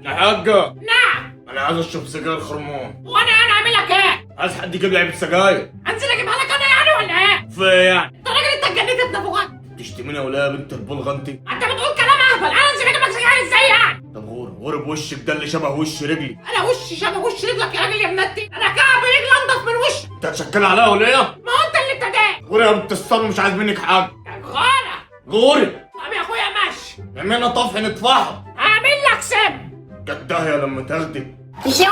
يا حاجة، نعم. أنا عايز أشرب سجاير خرمان. وانا اعمل لك ايه؟ عايز حد يجيب لي علبة سجاير. انزل اجيبها لك انا يعني ولا ايه؟ في إيه يعني؟ انت راجل، انت اتجننت ابن ابو غد. تشتميني ولا يا بنت البلغة أنت؟ انت بتقول كلام اهبل. انا انزل اجيب لك سجاير ازاي يعني؟ طب غور بوشك ده اللي شبه وش رجلي. انا وشي شبه وش رجلك يا راجل يا منتي؟ انا كعب رجلي انضف من وشك. أنت هتشكل عليا ولا إيه؟ ما هو انت اللي ابتديت. غوري يا بنت الصن، مش عايز منك حاجة. غارة. غوري. طب يا اخويا ماشي. نعملنا طفح نطفحها. هعمل لك سم. جدها لما تاخدي. بيشو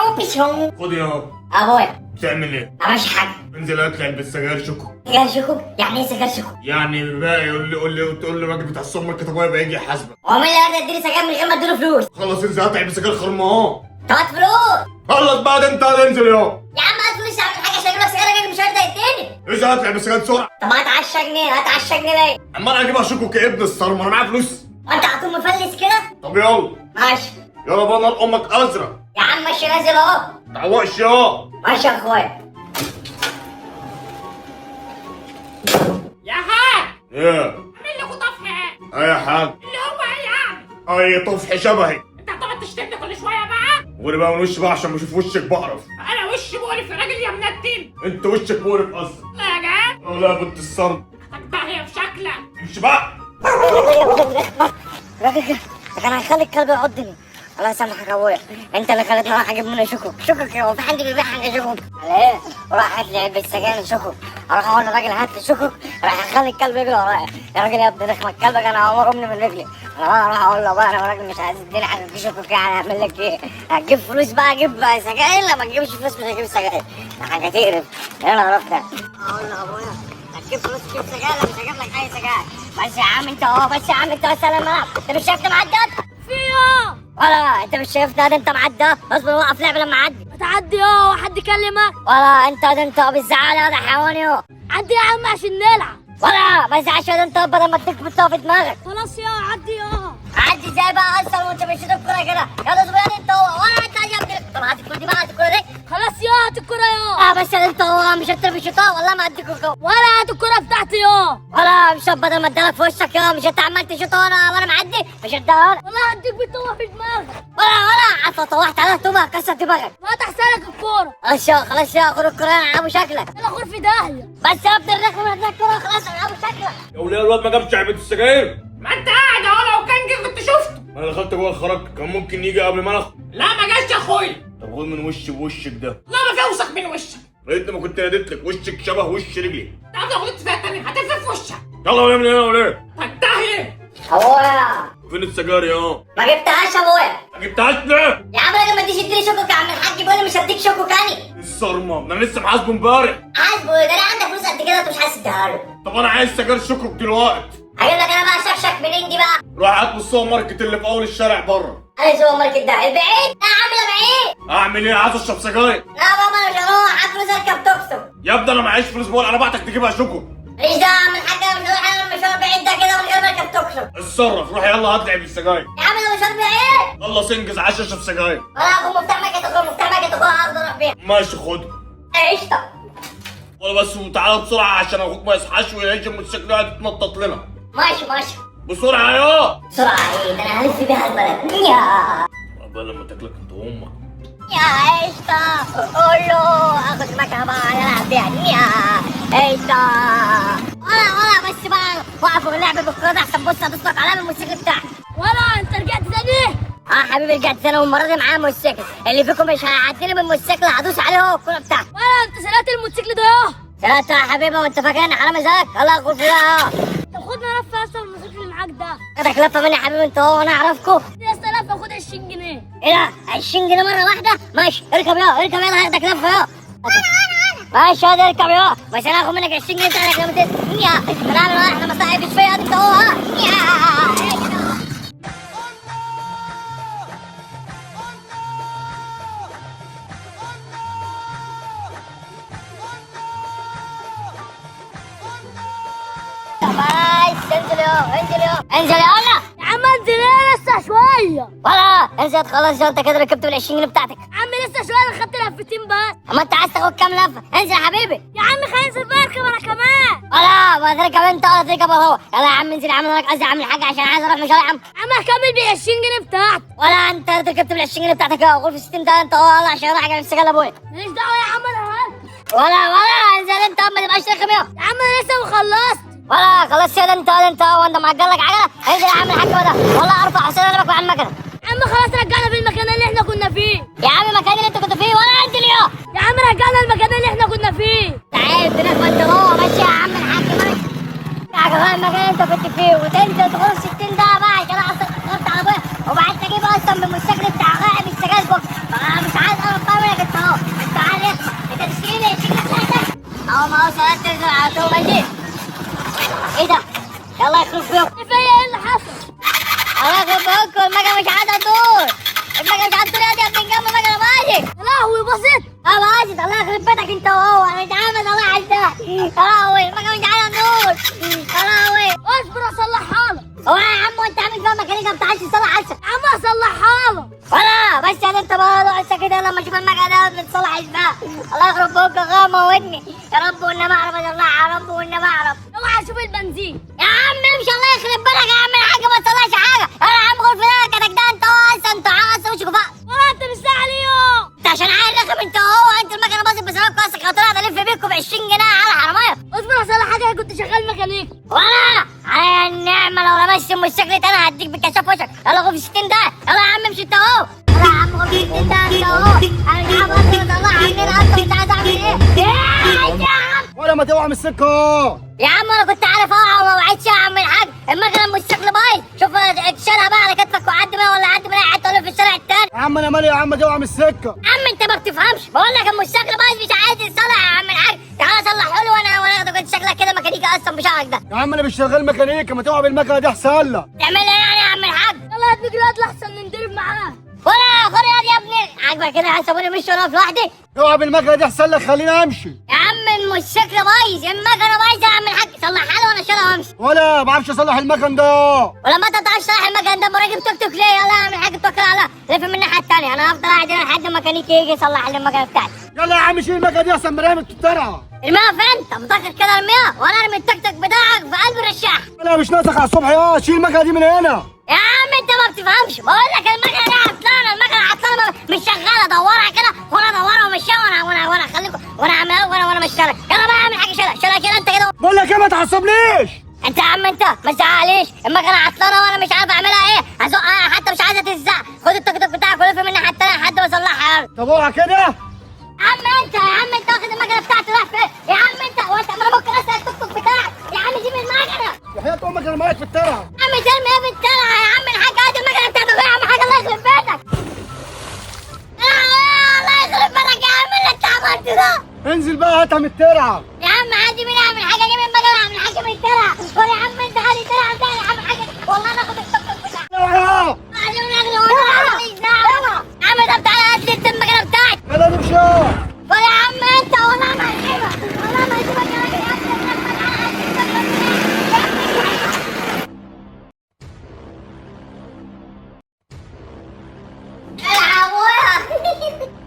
خدي يا ابويا بتعمل إيه؟ مش حاجه. انزل هات لي علبة سجاير شوكو. سجاير شوكو؟ يعني ايه سجاير شوكو؟ يعني بقى يقول لي وتقول لي الراجل بتاع السوبر ماركت ابويا بقى يجي يحاسبك. هو مين اللي قاعد يديني سجاير من غير ما اديله فلوس؟ خلص انزل هات علبة سجاير خرمان. طب هات فلوس. خلص بقى ده انت انزل يا يا عم هات فلوس اعمل حاجه عشان اجيب لك سجاير، الراجل مش هيرضى يديني. انزل هات لي علبة سجاير بسرعة. طب هات 10 جنيه، هات 10 جنيه ليه؟ عمال اجيبها شوكو كابن الصرمة، انا معايا فلوس. وانت على طول مفلس كده؟ طب يلا ماشي يلا بقى نار امك ازرق. يا عم ماشي نازل اهو. تعوقش يا ماشي يا اخويا. يا حاج، ايه اعمل لكوا طفح ايه؟ ايه يا حاج؟ اللي هو ايه يعني؟ اي طفح شبهي. انت هتقعد تشتمني كل شويه بقى؟ وري بقى من وشي بقى عشان بشوف وشك بعرف. انا وشي مقرف يا راجل يا منتين. انت وشك مقرف اصلا. لا يا جدع، لا يا بنت الصرم. هتنتهي بشكلك. امشي بقى. كان هيخلي الكلب يعضني. الله يسامحك يا ابويا، انت اللي خليتني اروح اجيب منه شوكو. شوكو كده، هو في حد بيبيع حاجه شوكو؟ على ايه؟ وراح هات لي علبه سجاير شوكو. اروح اقول للراجل هات لي شوكو، راح يخلي الكلب يجري ورايا. يا راجل يا ابن رخمه الكلب كان هيمر امي من رجلي. انا اروح اقول له بقى انا راجل مش عايز تديني حاجه في شوكو كده، هعمل لك ايه؟ هتجيب فلوس بقى اجيب سجاير، لما تجيبش فلوس مش هجيب سجاير. ده حاجه تقرف. انا عرفت اقول له ابويا هتجيب فلوس تجيب سجاير، لا مش هجيب لك اي سجاير. بس يا عم انت اهو، بس يا عم انت بس انا الملعب. انت مش شايفني معدي؟ فيها ولا انت مش شايف ده انت معدى؟ اصبر وقف لعب لما اعدي. هتعدي وحد يكلمك؟ ولا انت ده انت بالزعل يا ده حيوان يو. عدي يا عم عشان نلعب. ولا ما يزعلش ده انت بدل ما تكبر في دماغك. خلاص يا عدي عدي ازاي بقى اصلا وانت مش الكوره كده؟ يلا صبراني انت هو. ولا انت يا ابني. طب هات الكوره دي بقى، هات الكوره دي. خلاص يا هات الكرة يا. بس انت هو مش انت بالشيطان والله ما اديك الكوره. ولا هات الكرة بتاعتي يا. ولا مش بدل ما ادالك في وشك يا، مش انت عمال تشوط وانا معدي مش ادالك. والله هديك بالطوبة في دماغك. ولا عطا طوحت على طوبه كسر دماغك. ما تحسلك الكورة. خلاص يا خد الكوره العبوا شكلك. يلا غور في داهية. بس يا ابن الرخم اديك الكوره خلاص العبوا شكلك. يا وليه الواد ما جابش علبة السجاير؟ ما انت قاعد اهو، لو كان جه كنت شفته. انا دخلت جوه الخرج، كان ممكن يجي قبل ما انا لا ما جاش يا اخويا. طب خد من وشي بوشك ده. لا ما في اوسخ من وشك. لقيت ما كنت ناديت لك وشك شبه وش رجلي. تعال لو غلطت فيها تاني هتلف في وشك. يلا ولا من هنا ولا ايه؟ تنتهي. ابويا فين السجاير يا؟ ما جبتهاش يا ابويا. ما جبتهاش ليه؟ يا عم لما تيجي تديني شوكو يا عم الحاج بيقول لي مش هديك شوكو تاني. الصرمة ده انا لسه محاسبه امبارح. حاسبه ده انا عندك فلوس قد كده انت مش حاسس تديها له. طب انا عايز سجاير شكرك دلوقتي. هجيب لك انا بقى شكشك منين دي بقى؟ روح هات من السوبر ماركت اللي في اول الشارع بره. انا سوبر ماركت ده البعيد؟ لا يا عم ده بعيد. اعمل ايه؟ عايز اشرب سجاير. لا بابا انا مش هروح، هات فلوس اركب توك توك. يا ابني انا معيش فلوس، بقول انا بعتك تجيبها شكر. ماليش دعوه يا عم الحاج، انا مش هروح انا المشوار بعيد ده كده من غير ما اركب توك توك. اتصرف، روح يلا هات لي علبة السجاير. يا عم ده مشوار بعيد. خلص انجز عايز اشرب سجاير. ولا اخد مفتاح مكة اخد مفتاح مكة اخد اروح بيها. ماشي خد. قشطه. ولا بس وتعالى بسرعة عشان اخوك ما يصحاش ويعيش الموتوسيكل يقعد يتنطط لنا. ماشي. بسرعة يا. بسرعه ايه ده انا هلف بيها البلد. يا قبل لما تاكلك انت وامك. يا قشطة قول له اخد المكنة بقى العب بيها. يا قشطة. ولا بس بقى وقفوا اللعب بالكورة ده احسن. بص هدوس لك علامة الموتوسيكل بتاعك. ولا انت رجعت تاني؟ حبيبي رجعت تاني والمرة دي معايا موتوسيكل. اللي فيكم مش هيعديني بالموتوسيكل هدوس عليه هو الكورة بتاعتي. ولا انت سرقت الموتوسيكل ده يا. سرقت يا حبيبي وانت فاكرني حرامي زيك؟ الله يغفر لك. طب خدنا لفة اصلا الموتوسيكل اللي معاك ده. خدك لفة مني يا حبيبي انت هو وانا اعرفكم. يا سلام خد 20 جنيه. ايه ده 20 جنيه مرة واحدة؟ ماشي اركب يلا هاخدك لفة يلا. ماشي هادي اركب يا. بس انا هاخد منك 20 جنيه تاخدك لما تنزل. يا هنعمل احنا مصايب مش فيا انت هو. يا بس انزل يا انزل يا. يا عم انزل ايه لسه لسه شويه. ولا انزل خلاص، انت كده ركبت بال 20 جنيه بتاعتك. يا عم لسه شويه، انا خدت لفتين بس. اما انت عايز تاخد كام لفه؟ انزل يا حبيبي. يا عم خلينا ننزل بقى اركب انا كمان. ولا ما تركب انت ولا تركب هو. يلا يا عم انزل يا عم، انا لك قصدي اعمل حاجه عشان عايز اروح مشوار يا عم. يا عم هكمل ب 20 جنيه بتاعتي. ولا انت ركبت بال 20 جنيه بتاعتك اهو، غرفه 60 ده انت اهو، يلا عشان اروح اجيب السجاير لابويا. ماليش دعوه يا عم انا هات. ولا انزل انت، ما تبقاش رخم يا يا عم انا لسه ما خلصت. ولا خلاص كده انت وانت معجل لك عجله. انزل يا عم الحاج ده، والله ارفع حسين انا بكوي عن المكنه. يا عم خلاص رجعنا في المكان اللي احنا كنا فيه. يا عم المكان اللي انت كنت فيه، ولا انزل يا يا عم رجعنا المكان اللي احنا كنا فيه. تعال بينك وانت هو ماشي يا عم الحاج ماشي. يا جماعه المكان اللي انت كنت فيه، وتنزل تخش 60 ده بقى عشان اصلا اتاخرت على ابويا، وبعد تجيب اصلا بالموتوسيكل بتاع غائب السجاير بكره. فانا مش عايز اعرف بقى منك انت اهو. انت عارف انت تشتري بتاعتك اهو، ما هو ساعات تنزل على طول ماشي. ايه ده؟ يلا يخرب بيكم. كفايه ايه اللي حصل؟ الله يخرب بيكم، المكنه مش عايزه تدور. المكنه مش عايزه تدور يا ابني، جنب المكنه ماشي. يا لهوي بصيت. اه ماشي، الله يخرب بيتك انت وهو، انا مش عامل الله عايزاه. يا لهوي المكنه مش عايزه تدور. يا لهوي اصبر اصلحها لك. هو يا عم وانت عامل فيها ميكانيكا ما بتعرفش تصلح عشان. يا عم اصلحها لك. ولا بس يعني انت بقى اقعد كده لما اشوف المكنه ده بتصلح ازاي. الله يخرب بيك يا موتني يا رب، والنبي اعرف اصلحها يا رب، والنبي اعرف. اوعى اشوف البنزين. يا عم امشي الله يخرب بالك يا عم الحاج، ما تصلحش حاجه. يا عم غرفه ده كانك ده انت اصلا انت اصلا مش كفاء. ولا انت مش عليهم. انت عشان عارف رخم انت هو، انت المكنه باظت بسبب كاسك، هطلع الف بيكم ب 20 جنيه على حراميه. اصبر اصلح حاجه، انا كنت شغال ميكانيك. ولا على النعمه لو لمست الموتوسيكل انا هديك بالكشاف وشك. يلا غرفه 60 ده، يلا يا عم امشي انت اهو. يلا يا عم غرفه 60 ده انت اهو. انا مش عارف اصلا اطلع عننا اصلا، مش عايز اعمل ايه. يا عم ولا ما توعى من السكه. يا عم انا كنت عارف اوعى وما وعدتش يا عم الحاج. المكنه الموتوسيكل بايظ، شوف اتشالها بقى على كتفك وعدي بيها، ولا عدي بيها حتى في الشارع التاني. يا عم انا مالي يا عم، توعى من السكه. يا عم انت ما بتفهمش، بقول لك الموتوسيكل بايظ مش عايز يتصلح يا عم الحاج. تعالى صلحه لي وانا اخدك، انت شكلك كده ميكانيكي اصلا بشعرك ده. يا عم انا مش شغال ميكانيكا، ما توعى بالمكنه دي احسن لك. تعمل ايه يعني يا عم الحاج؟ يلا هات مجرات لحسن نندرب معاه. ولا خد يا ابني عاجبك كده هسيبوني مش وانا لوحدي. توعى بالمكنه دي احسن لك، خليني امشي. يا عم الموتوسيكل بايظ، المكنه بايظه يا عم الحاج، صلحها لي وانا اشيلها وامشي. ولا ما بعرفش اصلح المكن ده. ولما انت بتعرفش تصلح المكن ده راكب توك توك ليه؟ يلا يا عم الحاج توكل على الله، لف من الناحيه الثانيه، انا هفضل قاعد هنا لحد ما ميكانيكي يجي يصلح لي المكنه بتاعتي. يلا يا عم شيل المكنه دي احسن ما رمت الترعه. ارميها فين؟ طب متأكد كده ارميها وانا ارمي التوك توك بتاعك في قلب الرشاح. انا مش ناقصك على الصبح، يا شيل المكنه دي من هنا. يا عم انت ما بتفهمش، بقول لك المكنه دي عطلانه، المكنه عطلانه مش شغاله، دورها كده وانا ادورها وامشيها وانا خليكم وانا اعملها وانا مشتغل. يلا بقى اعمل حاجه، شيلها كده انت كده. بقول لك ايه ما تعصبنيش. انت يا عم انت ما تزعقليش، المكنه عطلانه وانا مش عارف اعملها ايه، هزقها حتى مش عايزه تزق. خد التوك توك بتاعك ولف من الناحيه التانيه لحد ما اصلحها. يلا طب اوعى كده. يا عم انت واخد المكنه بتاعتي رايح فين؟ يا عم انت هو انت ما انا ممكن اسرق التوك توك بتاعك. يا عم سيب المكنه. وحياة امك انا معاك في الترعه. يا عم ترمي ايه في الترعه يا عم الحاج؟ هات المكنه بتاعتك يا عم الحاج، الله يخرب بيتك. الله يخرب بيتك يا عم اللي انت عملته ده. انزل بقى هاتها من الترعه. يا عم عادي مين يعمل حاجه؟ جيب المكنه يعمل حاجه من الترعه. قول يا عم انت هات الترعه بتاعي يا عم حاجه، والله انا اخد التوك توك بتاعك. اوعى. عادي ونجري وانا ماليش دعوه. يا عم طب تعالى هات لي المكنه بتاعتي. يلا نمشي. قول يا عم انت، والله ما هسيبك، والله ما هسيبك يا راجل. يا عم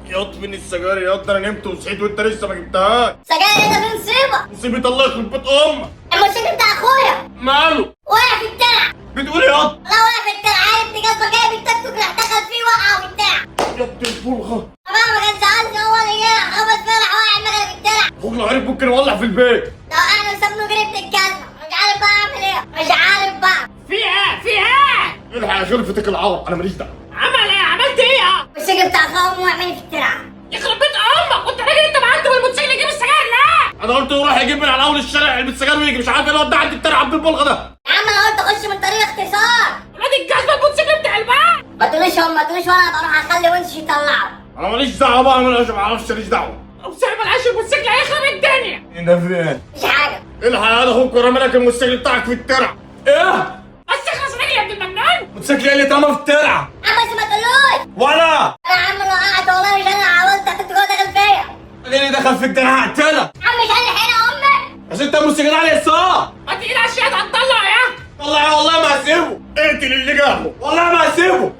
ياض من السجاير ياض، انا نمت وصحيت وانت لسه ما جبتهاش. سجاير ده في مصيبه. مصيبة الله يخرب بيت امك. الموتوسيكل بتاع اخويا ماله؟ وقع في الترع. بتقول ايه ياض؟ لا وقع في الترع، عارف تجازبه جايب التوك توك راح دخل فيه وقع في الترع. يا ابن الفرخة. طبعا ما كانش قصدي، هو اللي جه خبط فيها راح وقع المكنه في الترع. اخوك لو عرف ممكن يولع في البيت. لو انا وسابني جريت الجزمه، مش عارف بقى اعمل ايه، مش عارف بقى. فيها الحق يا خلفتك العوض، انا ماليش دعوة. عمل ايه؟ عملت ايه يا؟ الموتوسيكل بتاع اخويا وقع مني في الترع. يخرب بيت امك، وانت راجل انت معدي بالموتوسيكل يجيب السجاير لا؟ انا قلت يروح يجيب من على اول الشارع علبة سجاير ويجي، مش عارف ايه الواد ده عند الترعة عبد البلغة ده. يا عم انا قلت اخش من طريق اختصار. ولاد الجزمه الموتوسيكل بتاع الباب. ما تقوليش هم، ما تقوليش وانا بروح اخلي ونش يطلعوا. انا ماليش دعوة بقى، انا ما اعرفش ماليش دعوة. لو صاحب العيش الموتوسيكل هيخرب الدنيا. ايه ده فين؟ مش حاجه. الحق يا اخوك ورمى لك الموتوسيكل بتاعك في الترعة. ايه؟ بس اخلص راجل يا ابن المجنون. موتوسيكل ايه اللي اترمى في الترعة؟ يا عم بس ما تقولوش. ولا انا يا عم لو قعدت والله مش انا عاوزت هتبقى جوه داخل فيا. ايه اللي دخل في الترعة هقتلك. يا عم مش انا هنا امك. بس انت موتوسيكل على اليسار. ما تقيل على الشهاده هتطلع يا. والله ما هسيبه. اقتل اللي جابه، والله ما هسيبه.